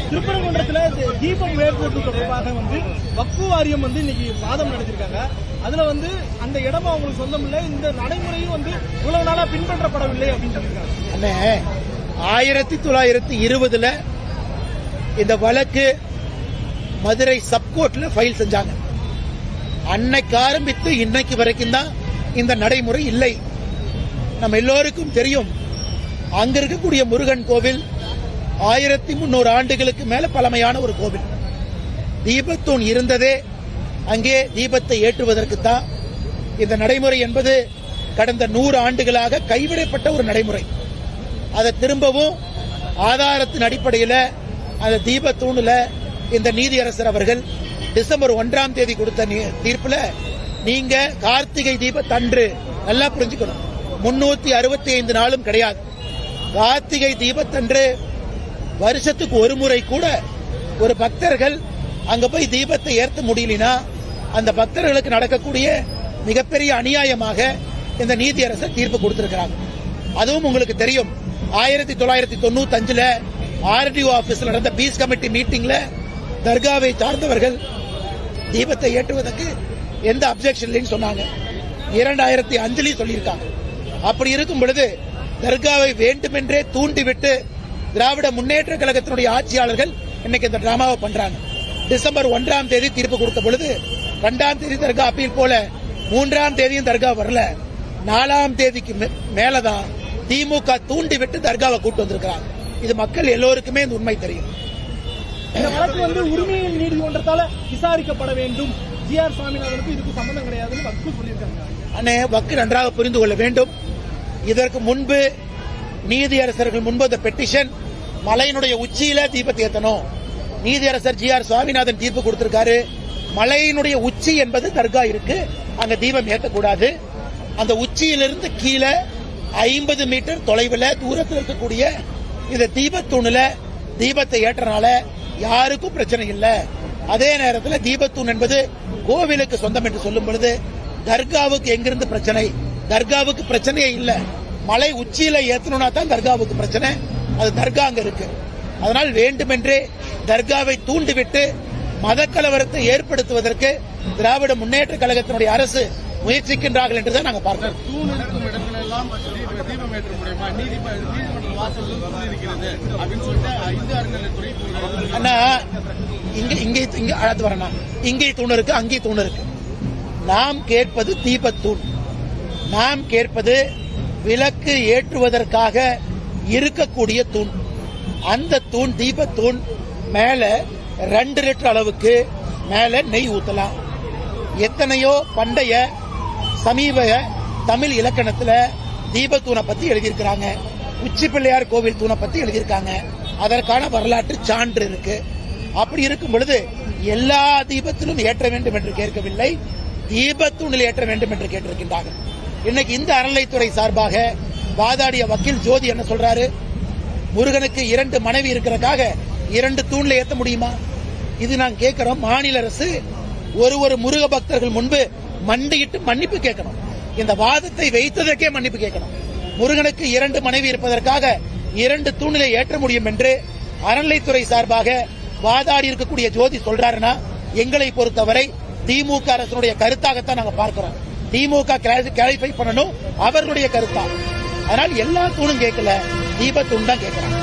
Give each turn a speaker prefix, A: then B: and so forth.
A: திருப்பரங்குன்றத்துல தீபம் ஏற்படுறது தொடர்பாக வக்ஃபு வாரியம் இன்னைக்கு வாதம் நடத்திருக்காங்க. அதுல அந்த இடமும் அவங்களுக்கு சொந்தம் இல்லை, இந்த நடைமுறையும் இவ்வளவு நாளா பின்பற்றப்படவில்லை அப்படின்னு சொல்லியிருக்காங்க.
B: 1920 இந்த வழக்கு மதுரை சப்கோர்ட்ல ஃபைல் செஞ்சாங்க. அன்னைக்கு ஆரம்பித்து இன்னைக்கு வரைக்கும் தான் இந்த நடைமுறை இல்லை. நம்ம எல்லோருக்கும் தெரியும், அங்க இருக்கக்கூடிய முருகன் கோவில் 1300 ஆண்டுகளுக்கு மேல பழமையான ஒரு கோவில். தீபத்தூண் இருந்ததே அங்கே தீபத்தை ஏற்றுவதற்குத்தான். இந்த நடைமுறை என்பது கடந்த 100 ஆண்டுகளாக கைவிடப்பட்ட ஒரு நடைமுறை. அதை திரும்பவும் ஆதாரத்தின் அடிப்படையில் அந்த தீபத்தூணில் இந்த நீதியரசர் அவர்கள் டிசம்பர் 1ஆம் தேதி கொடுத்த தீர்ப்புல நீங்க கார்த்திகை தீபத்தன்று நல்லா புரிஞ்சுக்கணும், 365 நாளும் கிடையாது. கார்த்திகை தீபத்தன்று வருஷத்துக்கு ஒரு முறை கூட ஒரு பக்தர்கள் அங்க போய் தீபத்தை ஏற்ற முடியலனா அந்த பக்தர்களுக்கு நடக்கக்கூடிய மிகப்பெரிய அநியாயமாக இந்த நீதியரசர் தீர்ப்பு கொடுத்திருக்கிறாங்க. அதுவும் உங்களுக்கு தெரியும், 1995 ஆர்டிஓ ஆபீஸ்ல நடந்த பீஸ் கமிட்டி மீட்டிங்ல தர்காவை சார்ந்தவர்கள் தீபத்தை ஏற்றுவதற்கு எந்த அப்செக்ஷன் இல்லைன்னு சொன்னாங்க. 2005 சொல்லியிருக்காங்க. அப்படி இருக்கும் பொழுது தர்காவை வேண்டுமென்றே தூண்டிவிட்டு திராவிட முன்னேற்ற கழகத்தினுடைய ஆட்சியாளர்கள் இன்னைக்கு இந்த டிராமாவை பண்றாங்க. டிசம்பர் 1ஆம் தேதி தீர்ப்பு கொடுத்த பொழுது 2ஆம் தேதி தர்கா அப்பீல் போல 3ஆம் தேதியும் தர்கா வரல, 4ஆம் தேதிக்கு மேலதான் திமுக தூண்டிவிட்டு தர்காவை கூட்டு வந்திருக்கிறாங்க. இது மக்கள் எல்லோருக்குமே இந்த உண்மை தெரியும்.
A: இந்த வழக்கு உரிமையின் நீதிமன்றத்தால விசாரிக்கப்பட வேண்டும். ஜி.ஆர். சுவாமிநாதனுக்கு இதுக்கு சம்பந்தம் கிடையாதுன்னு வக்கு சொல்லியிருக்காங்க.
B: அண்ணே, வக்கு நன்றாக புரிந்து கொள்ள வேண்டும். இதற்கு முன்பு நீதியரசர்கள் முன்பு அந்த பெட்டிஷன் மலையினுடைய உச்சியில தீபத்தை ஏற்றணும். நீதியரசர் ஜி.ஆர். சுவாமிநாதன் தீர்ப்பு கொடுத்திருக்காரு. மலையினுடைய உச்சி என்பது தர்கா இருக்கு, அங்க தீபம் ஏற்றக்கூடாது. அந்த உச்சியிலிருந்து கீழே 50 மீட்டர் தொலைவில் தூரத்தில் இருக்கக்கூடிய இந்த தீபத்தூணில் தீபத்தை ஏற்றனால யாருக்கும் பிரச்சனை இல்லை. அதே நேரத்தில் தீபத்தூண் என்பது கோவிலுக்கு சொந்தம் என்று சொல்லும் பொழுது தர்காவுக்கு எங்கிருந்து பிரச்சனை? தர்காவுக்கு பிரச்சனையே இல்ல. மலை உச்சியில ஏத்தணும்னா தான் தர்காவுக்கு பிரச்சனை. அது தர்கா அங்க இருக்கு. அதனால் வேண்டுமென்றே தர்காவை தூண்டிவிட்டு மத கலவரத்தை ஏற்படுத்துவதற்கு திராவிட முன்னேற்ற கழகத்தினுடைய அரசு முயற்சிக்கின்றார்கள் என்றுதான் நாங்க பார்க்கிறோம். அண்ணா, இங்கே தூண் இருக்கு, அங்கே தூண் இருக்கு. நாம் கேட்பது தீபத்தூண். நாம் கேட்பது விளக்கு ஏற்றுவதற்காக இருக்கக்கூடிய தூண். அந்த தூண் தீபத்தூண் மேல 2 லிட்டர் அளவுக்கு மேல நெய் ஊத்தலாம். எத்தனையோ பண்டைய சமீப தமிழ் இலக்கணத்துல தீபத்தூணை பத்தி எழுதியிருக்கிறாங்க. உச்சி பிள்ளையார் கோவில் தூணை பத்தி எழுதியிருக்காங்க. அதற்கான வரலாற்று சான்று இருக்கு. அப்படி இருக்கும் பொழுது எல்லா தீபத்திலும் ஏற்ற வேண்டும் என்று கேட்கவில்லை, தீபத்தூணில் ஏற்ற வேண்டும் என்று கேட்டிருக்கின்றார்கள். இன்னைக்கு இந்த அறநிலைத்துறை சார்பாக வாதாடிய வக்கீல் ஜோதி என்ன சொல்றாரு? முருகனுக்கு 2 மனைவி இருக்கிறதுக்காக 2 தூண்ல ஏற்ற முடியுமா? இது நான் கேட்கிறோம். மாநில அரசு ஒரு முருக பக்தர்கள் முன்பு மண்டியிட்டு மன்னிப்பு கேட்கணும். இந்த வாதத்தை வைத்ததற்கே மன்னிப்பு கேட்கணும். முருகனுக்கு 2 மனைவி இருப்பதற்காக 2 தூணிலே ஏற்ற முடியும் என்று அறநிலைத்துறை சார்பாக வாதாடி இருக்கக்கூடிய ஜோதி சொல்றாருன்னா எங்களை பொறுத்தவரை திமுக அரசுடைய கருத்தாகத்தான் நாங்க பார்க்கிறோம். திமுக கிளாரிஃபை பண்ணணும் அவர்களுடைய கருத்தா. அதனால் எல்லா தூணும் கேட்கல, தீபத்தூண் தான் கேட்கிறாங்க.